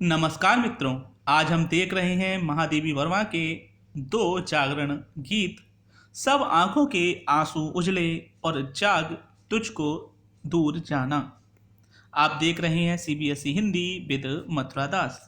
नमस्कार मित्रों। आज हम देख रहे हैं महादेवी वर्मा के दो जागरण गीत, सब आंखों के आंसू उजले और जाग तुझको दूर जाना। आप देख रहे हैं सीबीएसई हिंदी विद मथुरा दास।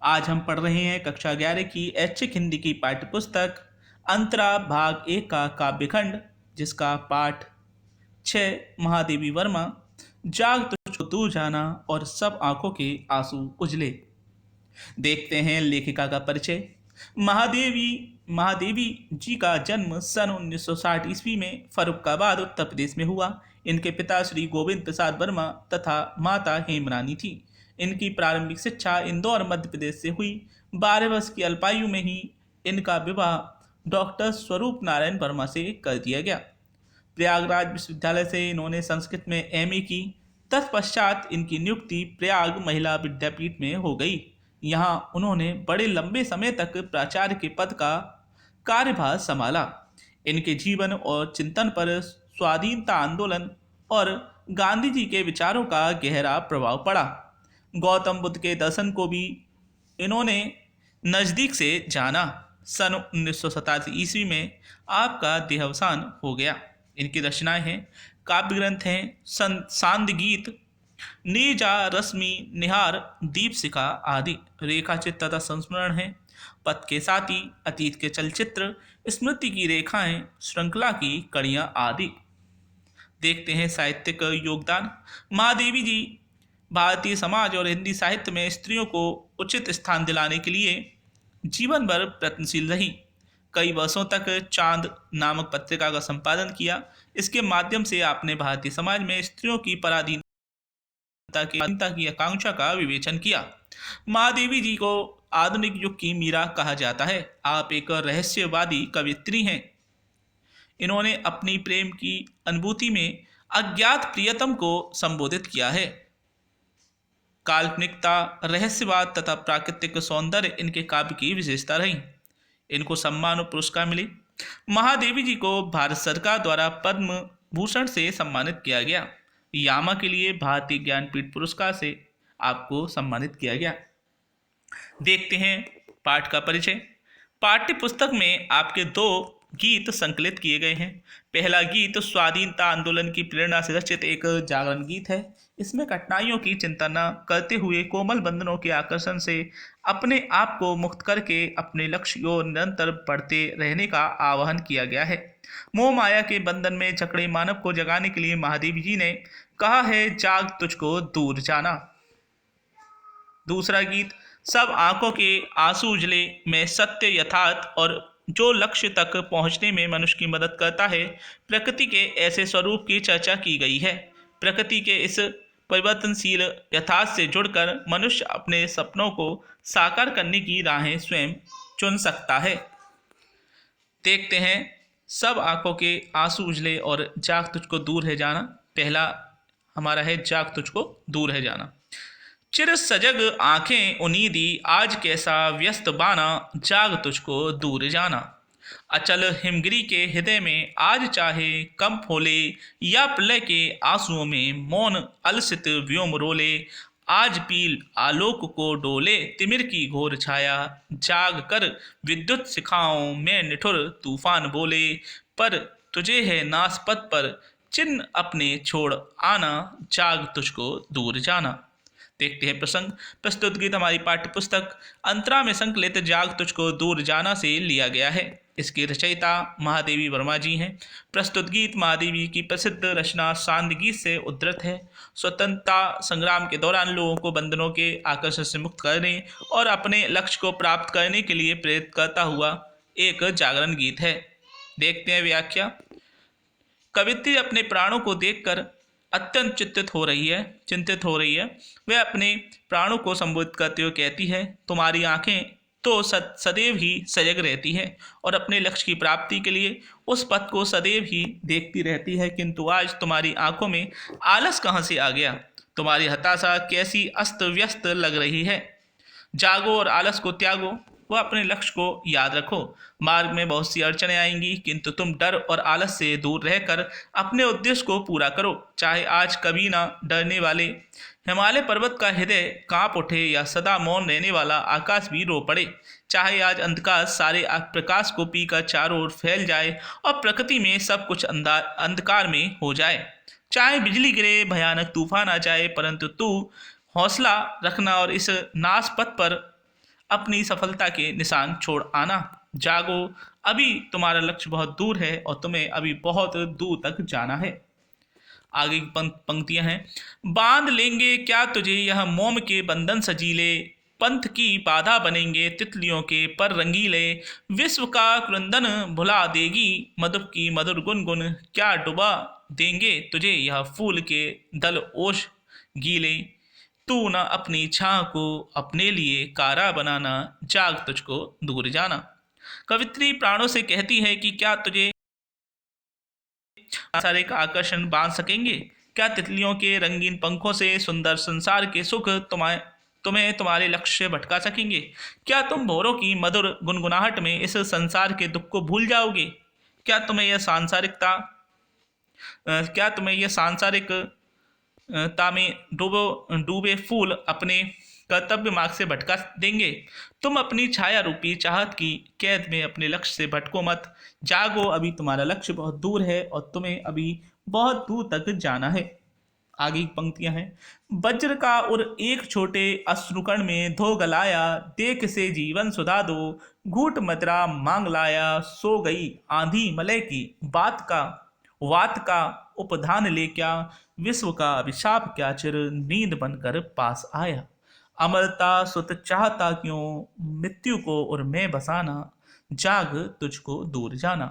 आज हम पढ़ रहे हैं कक्षा 11 की ऐच्छिक हिंदी की पाठ्य पुस्तक अंतरा भाग 1 का काव्यखंड, जिसका पाठ 6 महादेवी वर्मा, जाग तुझको दूर जाना और सब आंखों के आंसू उजले। देखते हैं लेखिका का परिचय। महादेवी महादेवी जी का जन्म सन 1960 ईस्वी में फर्रुखाबाद उत्तर प्रदेश में हुआ। इनके पिता श्री गोविंद प्रसाद वर्मा तथा माता हेमरानी थी। इनकी प्रारंभिक शिक्षा इंदौर मध्य प्रदेश से हुई। 12 वर्ष की अल्पायु में ही इनका विवाह डॉक्टर स्वरूप नारायण वर्मा से कर दिया गया। प्रयागराज विश्वविद्यालय से इन्होंने संस्कृत में एमए की। तत्पश्चात इनकी नियुक्ति प्रयाग महिला विद्यापीठ में हो गई। यहाँ उन्होंने बड़े लंबे समय तक प्राचार्य के पद का कार्यभार संभाला। इनके जीवन और चिंतन पर स्वाधीनता आंदोलन और गांधी जी के विचारों का गहरा प्रभाव पड़ा। गौतम बुद्ध के दर्शन को भी इन्होंने नज़दीक से जाना। सन 1987 ईस्वी में आपका देहावसान हो गया। इनकी रचनाएं हैं, काव्य ग्रंथ हैं, सांद गीत, नीजा रश्मि निहार, दीप शिखा आदि। रेखा चित्र तथा संस्मरण है, पथ के साथी, अतीत के चलचित्र, स्मृति की रेखाएं, श्रृंखला की कड़ियां आदि। देखते हैं साहित्यिक योगदान। महादेवी जी भारतीय समाज और हिंदी साहित्य में स्त्रियों को उचित स्थान दिलाने के लिए जीवन भर प्रयत्नशील रही। कई वर्षों तक चांद नामक पत्रिका का संपादन किया। इसके माध्यम से आपने भारतीय समाज में स्त्रियों की पराधीनता की आकांक्षा का विवेचन किया। महादेवी जी को आधुनिक युग की मीरा कहा जाता है। आप एक रहस्यवादी कवयित्री हैं। इन्होंने अपनी प्रेम की अनुभूति में अज्ञात प्रियतम को संबोधित किया है। काल्पनिकता, रहस्यवाद तथा प्राकृतिक सौंदर्य इनके काव्य की विशेषता रही। इनको सम्मान और पुरस्कार मिले। महादेवी जी को भारत सरकार द्वारा पद्म भूषण से सम्मानित किया गया। यामा के लिए भारतीय ज्ञानपीठ पुरस्कार से आपको सम्मानित किया गया। देखते हैं पाठ का परिचय। पाठ्य पुस्तक में आपके दो गीत संकलित किए गए हैं। पहला गीत स्वाधीनता आंदोलन की प्रेरणा से रचित एक जागरण गीत है। इसमें कठिनाइयों की चिंता न करते हुए कोमल बंधनों के आकर्षण से अपने आप को मुक्त करके अपने लक्ष्य की ओर निरंतर बढ़ते रहने का आह्वान किया गया है। मोह माया के बंधन में जकड़े मानव को जगाने के लिए महादेवी जी ने कहा है, जाग तुझको दूर जाना। दूसरा गीत सब आंखों के आंसू उजले में सत्य, यथार्थ और जो लक्ष्य तक पहुंचने में मनुष्य की मदद करता है, प्रकृति के ऐसे स्वरूप की चर्चा की गई है। प्रकृति के इस परिवर्तनशील यथार्थ से जुड़कर मनुष्य अपने सपनों को साकार करने की राहें स्वयं चुन सकता है। देखते हैं सब आंखों के आंसू उजले और जाग तुझको दूर है जाना। पहला हमारा है जाग तुझको दूर है जाना। चिर सजग आंखें उनीदी, आज कैसा व्यस्त बाना, जाग तुझको दूर जाना। अचल हिमगिरी के हृदय में आज चाहे कंप होले, या प्रलय के आंसुओं में मौन अलसित व्योम रोले। आज पील आलोक को डोले तिमिर की घोर छाया, जाग कर विद्युत शिखाओं में निठुर तूफान बोले। पर तुझे है नासपत पर चिन्ह अपने छोड़ आना, जाग तुझको दूर जाना। देखते हैं प्रसंग। प्रस्तुत गीत हमारी पाठ्य पुस्तक अंतरा में संकलित जाग तुझको दूर जाना से लिया गया है। इसके रचयिता महादेवी वर्मा जी हैं। प्रस्तुत गीत महादेवी की प्रसिद्ध रचना सांद गीत से उद्धृत है। स्वतंत्रता संग्राम के दौरान लोगों को बंधनों के आकर्षण से मुक्त करने और अपने लक्ष्य को प्राप्त करने के लिए प्रेरित करता हुआ एक जागरण गीत है। देखते हैं व्याख्या। कवित्री अपने प्राणों को देखकर अत्यंत चिंतित हो रही है। वह अपने प्राणों को संबोधित करते हुए कहती है, तुम्हारी आंखें तो सदैव ही सजग रहती है और अपने लक्ष्य की प्राप्ति के लिए उस पथ को सदैव ही देखती रहती है, किंतु आज तुम्हारी आंखों में आलस कहाँ से आ गया? तुम्हारी हताशा कैसी अस्त व्यस्त लग रही है। जागो और आलस को त्यागो व अपने लक्ष्य को याद रखो। मार्ग में बहुत सी अड़चनें आएंगी, किंतु तुम डर और आलस से दूर रहकर अपने उद्देश्य को पूरा करो। चाहे आज कभी ना डरने वाले हिमालय पर्वत का हृदय कांप उठे या सदा मौन रहने वाला आकाश भी रो पड़े। चाहे आज अंधकार सारे प्रकाश को पीकर चारों ओर फैल जाए और प्रकृति में सब कुछ अंधकार में हो जाए। चाहे बिजली गिरे, भयानक तूफान आ जाए, परंतु तू हौसला रखना और इस नाश पथ पर अपनी सफलता के निशान छोड़ आना। जागो, अभी तुम्हारा लक्ष्य बहुत दूर है और तुम्हें अभी बहुत दूर तक जाना है। आगे की पंक्तियां हैं। बांध लेंगे क्या तुझे यह मोम के बंधन सजीले, पंथ की बाधा बनेंगे तितलियों के पर रंगीले। विश्व का क्रंदन भुला देगी मधुप की मधुर गुनगुन, क्या डुबा देंगे तुझे यह फूल के दल ओश गीले। तू न अपनी छाह को अपने लिए कारा बनाना, जाग तुझको दूर जाना। कवित्री प्राणों से कहती है कि क्या तुझे सारे का आकर्षण बांध सकेंगे? क्या तितलियों के रंगीन पंखों से सुंदर संसार के सुख तुम्हें तुम्हारे लक्ष्य से भटका सकेंगे? क्या तुम भौरों की मधुर गुनगुनाहट में इस संसार के दुख को भूल जाओगे? क्या तुम्हें यह सांसारिक तामे डूबे फूल अपने कर्तव्य मार्ग से भटका देंगे? तुम अपनी छाया रूपी चाहत की कैद में अपने लक्ष्य से भटको मत। जागो, अभी तुम्हारा लक्ष्य बहुत दूर है और तुम्हें अभी बहुत दूर तक जाना है। आगे की पंक्तियां हैं। वज्र का और एक छोटे अश्रुकण में धो गलाया, देख से जीवन सुधा दो। घूट मदरा मांग लाया, सो गई आंधी मलय की, वात का उपधान ले क्या। विश्व का अभिशाप क्या चिर नींद बनकर पास आया। अमरता सुत चाहता क्यों मृत्यु को और मैं बसाना, जाग तुझको दूर जाना।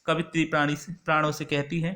कवित्री प्राणों से कहती है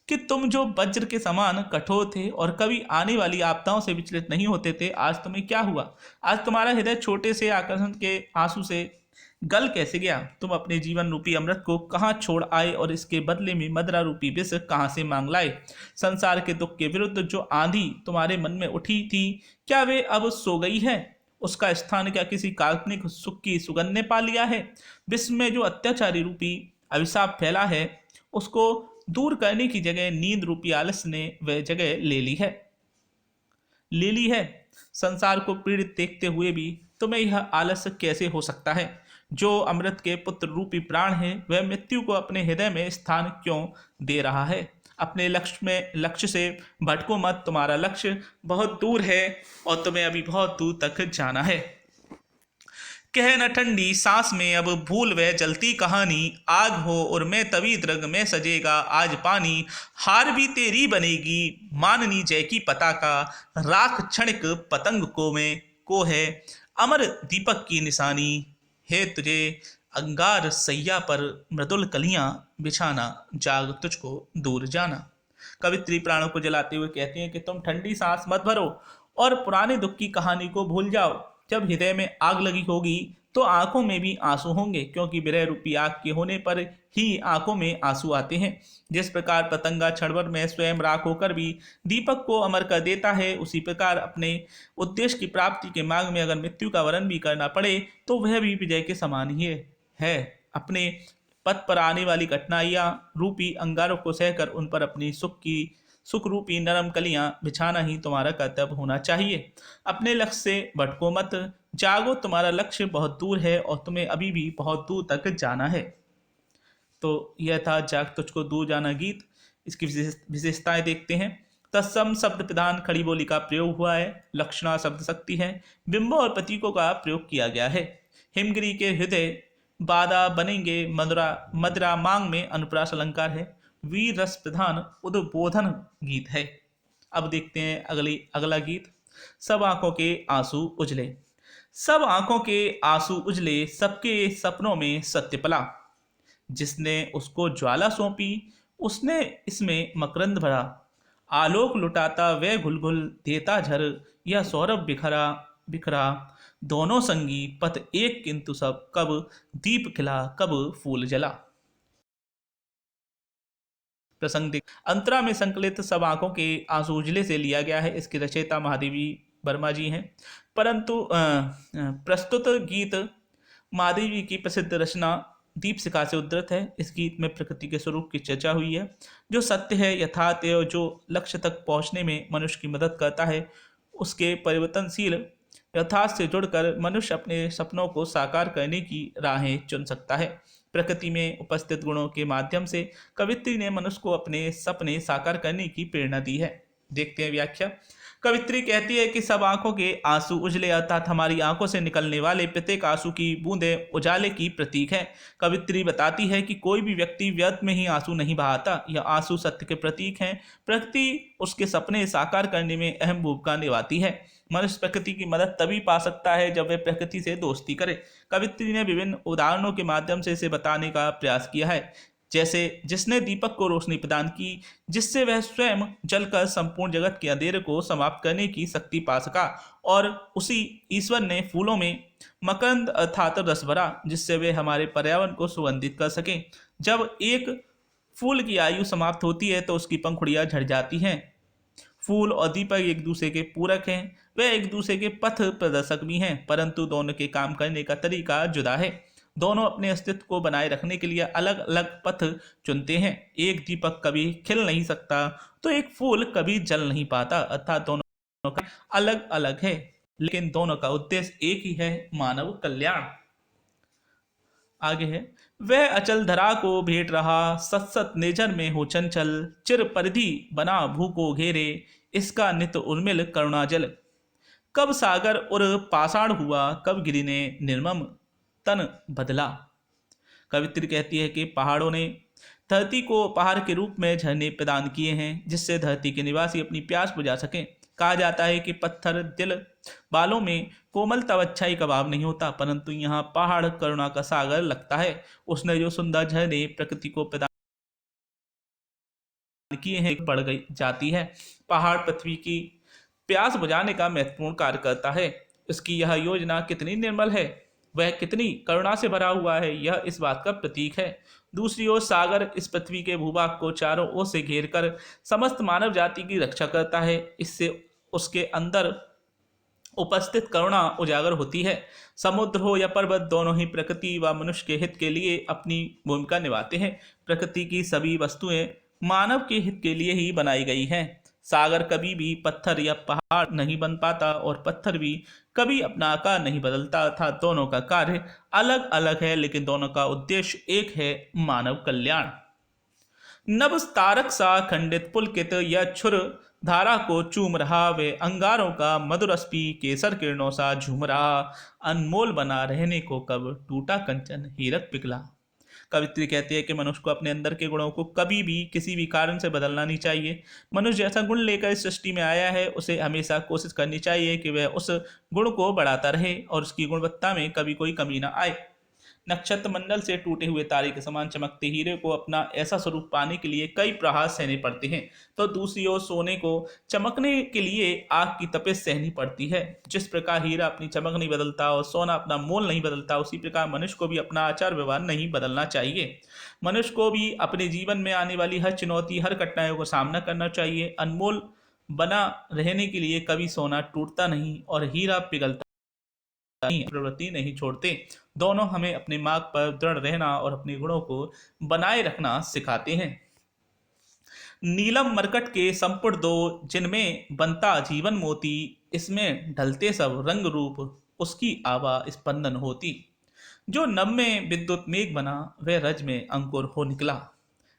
कि तुम जो वज्र के समान कठोर थे और कभी आने वाली आपदाओं से विचलित नहीं होते थे, आज तुम्हें क्या हुआ? आज तुम्हारा हृदय छोटे से आकर्षण के आंसू से गल कैसे गया? तुम अपने जीवन रूपी अमृत को कहाँ छोड़ आए और इसके बदले में मदरा रूपी विष कहाँ से मांग लाए? संसार के दुख के विरुद्ध जो आंधी तुम्हारे मन में उठी थी, क्या वे अब सो गई है? उसका स्थान क्या किसी काल्पनिक सुख की सुगंध ने पा लिया है? विश्व में जो अत्याचारी रूपी अभिशाप फैला है, उसको दूर करने की जगह नींद रूपी आलस्य ने वह जगह ले ली है। संसार को पीड़ित देखते हुए भी तुम्हें यह आलस्य कैसे हो सकता है? जो अमृत के पुत्र रूपी प्राण है, वह मृत्यु को अपने हृदय में स्थान क्यों दे रहा है? अपने लक्ष्य से भटको मत। तुम्हारा लक्ष्य बहुत दूर है और तुम्हें अभी बहुत दूर तक जाना है। कह न ठंडी सांस में अब भूल वह जलती कहानी, आग हो और मैं तभी द्रग में सजेगा आज पानी। हार भी तेरी बनेगी माननी जय की पताका, राख क्षणिक पतंग को है अमर दीपक की निशानी। है तुझे अंगार सैया पर मृदुल कलियां बिछाना, जाग तुझको दूर जाना। कवित्री प्राणों को जलाते हुए कहती हैं कि तुम ठंडी सांस मत भरो और पुराने दुख की कहानी को भूल जाओ। जब हृदय में आग लगी होगी तो आंखों में भी आंसू होंगे, क्योंकि विरह रूपी आग के होने पर ही आंखों में आंसू आते हैं। जिस प्रकार पतंगा क्षण भर में स्वयं राख होकर भी दीपक को अमर कर देता है, उसी प्रकार अपने उद्देश्य की प्राप्ति के मार्ग में अगर मृत्यु का वरण भी करना पड़े तो वह भी विजय के समान ही है। अपने पथ पर आने वाली कठिनाइयां रूपी अंगारों को सहकर उन पर अपनी सुख रूपी नरम कलियां बिछाना ही तुम्हारा कर्तव्य होना चाहिए। अपने लक्ष्य से भटको मत। जागो, तुम्हारा लक्ष्य बहुत दूर है और तुम्हें अभी भी बहुत दूर तक जाना है। तो यह था जाग तुझको दूर जाना गीत। इसकी विशेषताएं देखते हैं। तत्सम शब्द प्रधान खड़ी बोली का प्रयोग हुआ है। लक्षणा शब्द शक्ति है। बिंबों और प्रतीकों का प्रयोग किया गया है। हिमगिरी के हृदय बाधा बनेंगे मदरा मांग में अनुप्रास अलंकार है। वीर रस प्रधान उद्बोधन गीत है। अब देखते हैं अगला गीत। सब आंखों के आंसू उजले। सब आंखों के आंसू उजले, सबके सपनों में सत्य पला। जिसने उसको ज्वाला सौंपी उसने इसमें मकरंद भरा। आलोक लुटाता वह घुल देता झर, यह सौरभ बिखरा बिखरा। दोनों संगी पथ एक किंतु सब, कब दीप खिला कब फूल जला। प्रसंग अंतरा में संकलित सब आंखों के आंसू उजले से लिया गया है। इसके रचयिता महादेवी वर्मा जी हैं। परंतु प्रस्तुत गीत महादेवी की प्रसिद्ध रचना दीपशिखा से उद्धृत है। इस गीत में प्रकृति के स्वरूप की चर्चा हुई है, जो सत्य है, यथार्थ है और जो लक्ष्य तक पहुंचने में मनुष्य की मदद करता है। उसके परिवर्तनशील यथार्थ से जुड़कर मनुष्य अपने सपनों को साकार करने की राहें चुन सकता है। प्रकृति में उपस्थित गुणों के माध्यम से कवित्री ने मनुष्य को अपने सपने साकार करने की प्रेरणा दी है। देखते हैं व्याख्या। कवित्री कहती है कि सब आंखों के आंसू उजले, अर्थात हमारी आंखों से निकलने वाले प्रत्येक आंसू की बूंदें उजाले की प्रतीक है। कवित्री बताती है कि कोई भी व्यक्ति व्यर्थ में ही आंसू नहीं बहाता, यह आंसू सत्य के प्रतीक हैं। प्रकृति उसके सपने साकार करने में अहम भूमिका निभाती है। मनुष्य प्रकृति की मदद तभी पा सकता है जब वह प्रकृति से दोस्ती करे। कवित्री ने विभिन्न उदाहरणों के माध्यम से इसे बताने का प्रयास किया है, जैसे जिसने दीपक को रोशनी प्रदान की, जिससे वह स्वयं जलकर संपूर्ण जगत के अंधेरे को समाप्त करने की शक्ति पा सका, और उसी ईश्वर ने फूलों में मकरंद अर्थात रस भरा, जिससे वे हमारे पर्यावरण को सुगंधित कर सकें। जब एक फूल की आयु समाप्त होती है तो उसकी पंखुड़ियां झड़ जाती हैं। फूल और दीपक एक दूसरे के पूरक हैं, वे एक दूसरे के पथ प्रदर्शक भी हैं, परंतु दोनों के काम करने का तरीका जुदा है। दोनों अपने अस्तित्व को बनाए रखने के लिए अलग अलग पथ चुनते हैं। एक दीपक कभी खिल नहीं सकता तो एक फूल कभी जल नहीं पाता, अर्थात दोनों का अलग अलग है, लेकिन दोनों का उद्देश्य एक ही है, मानव कल्याण। आगे है, वह अचल धरा को भेंट रहा, सत सत नेजर में हो चंचल, चिर परिधि बना भू को घेरे, इसका नित उर्मिल करुणा जल। कब सागर उर पाषाण हुआ, कब गिरि ने निर्मम तन बदला। कवित्री कहती है कि पहाड़ों ने धरती को उपहार के रूप में झरने प्रदान किए हैं, जिससे धरती के निवासी अपनी प्यास बुझा सकें। कहा जाता है कि पत्थर दिल बालों में कोमलता अच्छाई का भाव नहीं होता, परंतु यहाँ पहाड़ करुणा का सागर लगता है। उसने जो सुंदर झरने प्रकृति को प्रदान किए हैं बढ़ गई जाती है। पहाड़ पृथ्वी की प्यास बुझाने का महत्वपूर्ण कार्य करता है। इसकी यह योजना कितनी निर्मल है, वह कितनी करुणा से भरा हुआ है, यह इस बात का प्रतीक है। दूसरी ओर सागर इस पृथ्वी के भूभाग को चारों ओर से घेर कर समस्त मानव जाति की रक्षा करता है। इससे उसके अंदर उपस्थित करुणा उजागर होती है। समुद्र हो या पर्वत, दोनों ही प्रकृति व मनुष्य के हित के लिए अपनी भूमिका निभाते हैं। प्रकृति की सभी वस्तुएं मानव के हित के लिए ही बनाई गई हैं। सागर कभी भी पत्थर या पहाड़ नहीं बन पाता और पत्थर भी कभी अपना आकार नहीं बदलता, अर्थात दोनों का कार्य अलग अलग है, लेकिन दोनों का उद्देश्य एक है, मानव कल्याण। नभ तारक सा खंडित पुलकित, या छुर धारा को चूम रहा, वे अंगारों का मधुरस्पी केसर किरणों सा झूम रहा, अनमोल बना रहने को कब टूटा कंचन हीरक पिघला। कवित्री कहती है कि मनुष्य को अपने अंदर के गुणों को कभी भी किसी भी कारण से बदलना नहीं चाहिए। मनुष्य जैसा गुण लेकर इस सृष्टि में आया है, उसे हमेशा कोशिश करनी चाहिए कि वह उस गुण को बढ़ाता रहे और उसकी गुणवत्ता में कभी कोई कमी ना आए। नक्षत्र मंडल से टूटे हुए तारे के समान चमकते हीरे को अपना ऐसा स्वरूप पाने के लिए कई प्रहार सहने पड़ते हैं, तो दूसरी ओर सोने को चमकने के लिए आग की तपिश सहनी पड़ती है। जिस प्रकार हीरा अपनी चमक नहीं बदलता और सोना अपना मोल नहीं बदलता, उसी प्रकार मनुष्य को भी अपना आचार व्यवहार नहीं बदलना चाहिए। मनुष्य को भी अपने जीवन में आने वाली हर चुनौती, हर कठिनाइयों का सामना करना चाहिए। अनमोल बना रहने के लिए कभी सोना टूटता नहीं और हीरा पिघलता प्रवृत्ति नहीं छोड़ते। दोनों हमें अपने मार्ग पर दृढ़ रहना और अपने गुणों को बनाए रखना सिखाते हैं। नीलम मरकट के संपुट दो, जिनमें बनता जीवन मोती, इसमें ढलते सब रंग रूप, उसकी आभा स्पंदन होती। जो नभ में विद्युत मेघ बना, वह रज में अंकुर हो निकला।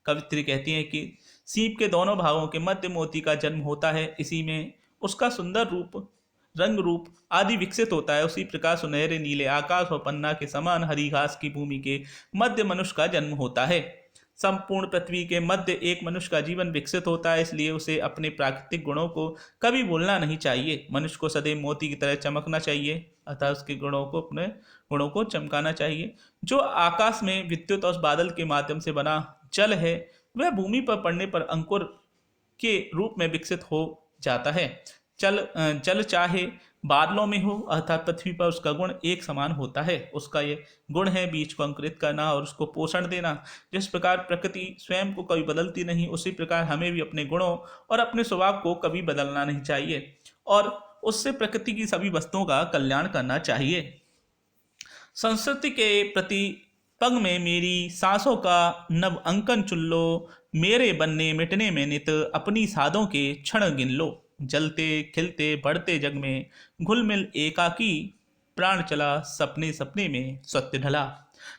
कवित्री कहती है कि सीप के दोनों भागों के मध्य मोती का जन्म होता है, इसी में उसका सुंदर रूप, रंग रूप आदि विकसित होता है। उसी प्रकार सुनहरे नीले आकाश और पन्ना के समान हरी घास की भूमि के मध्य मनुष्य का जन्म होता है। संपूर्ण पृथ्वी के मध्य एक मनुष्य का जीवन विकसित होता है, इसलिए उसे अपने प्राकृतिक गुणों को कभी भूलना नहीं चाहिए। मनुष्य को सदैव मोती की तरह चमकना चाहिए, अर्थात उसके गुणों को, अपने गुणों को चमकाना चाहिए। जो आकाश में विद्युत और बादल के माध्यम से बना जल है, वह भूमि पर पड़ने पर अंकुर के रूप में विकसित हो जाता है। जल चाहे बादलों में हो, अर्थात पृथ्वी पर उसका गुण एक समान होता है। उसका ये गुण है बीज को अंकुरित करना और उसको पोषण देना। जिस प्रकार प्रकृति स्वयं को कभी बदलती नहीं, उसी प्रकार हमें भी अपने गुणों और अपने स्वभाव को कभी बदलना नहीं चाहिए और उससे प्रकृति की सभी वस्तुओं का कल्याण करना चाहिए। संस्कृति के प्रति पग में मेरी सांसों का नव अंकन चुन लो, मेरे बनने मिटने में नित अपनी साधों के क्षण गिन लो। जलते खिलते बढ़ते जग में घुल मिल एकाकी, प्राण चला सपने सपने में सत्य ढला।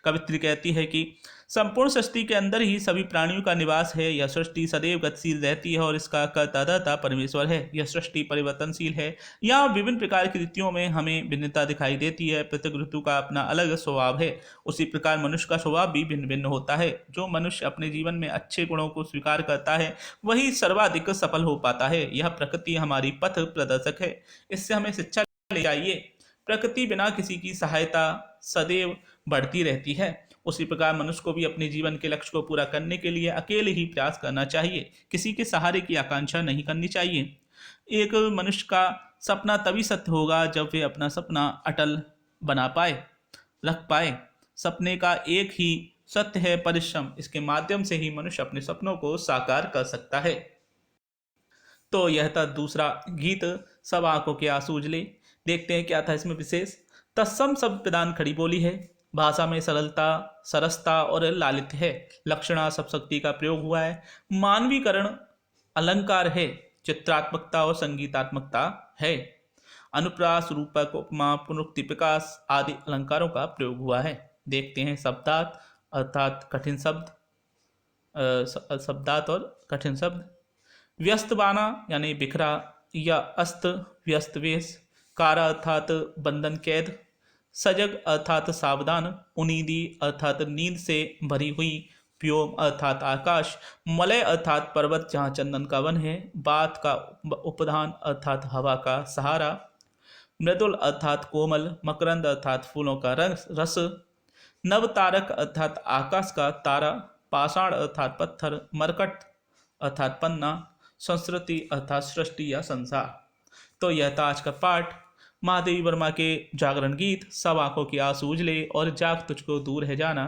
कवित्री कहती है कि संपूर्ण सृष्टि के अंदर ही सभी प्राणियों का निवास है। यह सृष्टि सदैव गतिशील रहती है और इसका कर्ता परमेश्वर है। यह सृष्टि परिवर्तनशील है। यहाँ विभिन्न प्रकार की ऋतुओं में हमें भिन्नता दिखाई देती है। प्रत्येक ऋतु का अपना अलग स्वभाव है। उसी प्रकार मनुष्य का स्वभाव भी भिन्न भिन्न होता है। जो मनुष्य अपने जीवन में अच्छे गुणों को स्वीकार करता है वही सर्वाधिक सफल हो पाता है। यह प्रकृति हमारी पथ प्रदर्शक है। इससे हमें शिक्षा ले जाइए। प्रकृति बिना किसी की सहायता सदैव बढ़ती रहती है। उसी प्रकार मनुष्य को भी अपने जीवन के लक्ष्य को पूरा करने के लिए अकेले ही प्रयास करना चाहिए। किसी के सहारे की आकांक्षा नहीं करनी चाहिए। एक मनुष्य का सपना तभी सत्य होगा जब वे अपना सपना अटल बना पाए, रख पाए। सपने का एक ही सत्य है परिश्रम। इसके माध्यम से ही मनुष्य अपने सपनों को साकार कर सकता है। तो यह था दूसरा गीत, सब आंखों के आंसू उजले। देखते हैं क्या था इसमें विशेष। तत्सम शब्द प्रदान खड़ी बोली है। भाषा में सरलता, सरसता और लालित्य है। लक्षणा सब शक्ति का प्रयोग हुआ है। मानवीकरण अलंकार है। चित्रात्मकता और संगीतात्मकता है। अनुप्रास, रूपक, उपमा, पुनरुक्ति, प्रकाश आदि अलंकारों का प्रयोग हुआ है। देखते हैं शब्दार्थ अर्थात कठिन शब्द, शब्दार्थ और कठिन शब्द। व्यस्त बाना यानी बिखरा या अस्त व्यस्त वेश। कारा अर्थात बंधन कैद। सजग अर्थात सावधान। उनीदी अर्थात नींद से भरी हुई। व्योम अर्थात आकाश। मलय अर्थात पर्वत जहाँ चंदन का वन है। बात का उपधान अर्थात हवा का सहारा। मृदुल अर्थात कोमल। मकरंद अर्थात फूलों का रस। नवतारक अर्थात आकाश का तारा। पाषाण अर्थात पत्थर। मरकट अर्थात पन्ना। संस्कृति अर्थात सृष्टि या संसार। तो यह था आज का पाठ। महादेवी वर्मा के जागरण गीत सब आंखों के आंसू उजले और जाग तुझको दूर है जाना।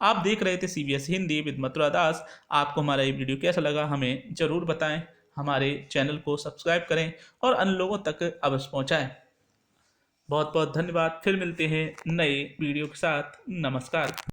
आप देख रहे थे CBS हिंदी विद मथुरा दास। आपको हमारा ये वीडियो कैसा लगा हमें ज़रूर बताएं। हमारे चैनल को सब्सक्राइब करें और अन्य लोगों तक अवश्य पहुँचाएँ। बहुत बहुत धन्यवाद। फिर मिलते हैं नए वीडियो के साथ। नमस्कार।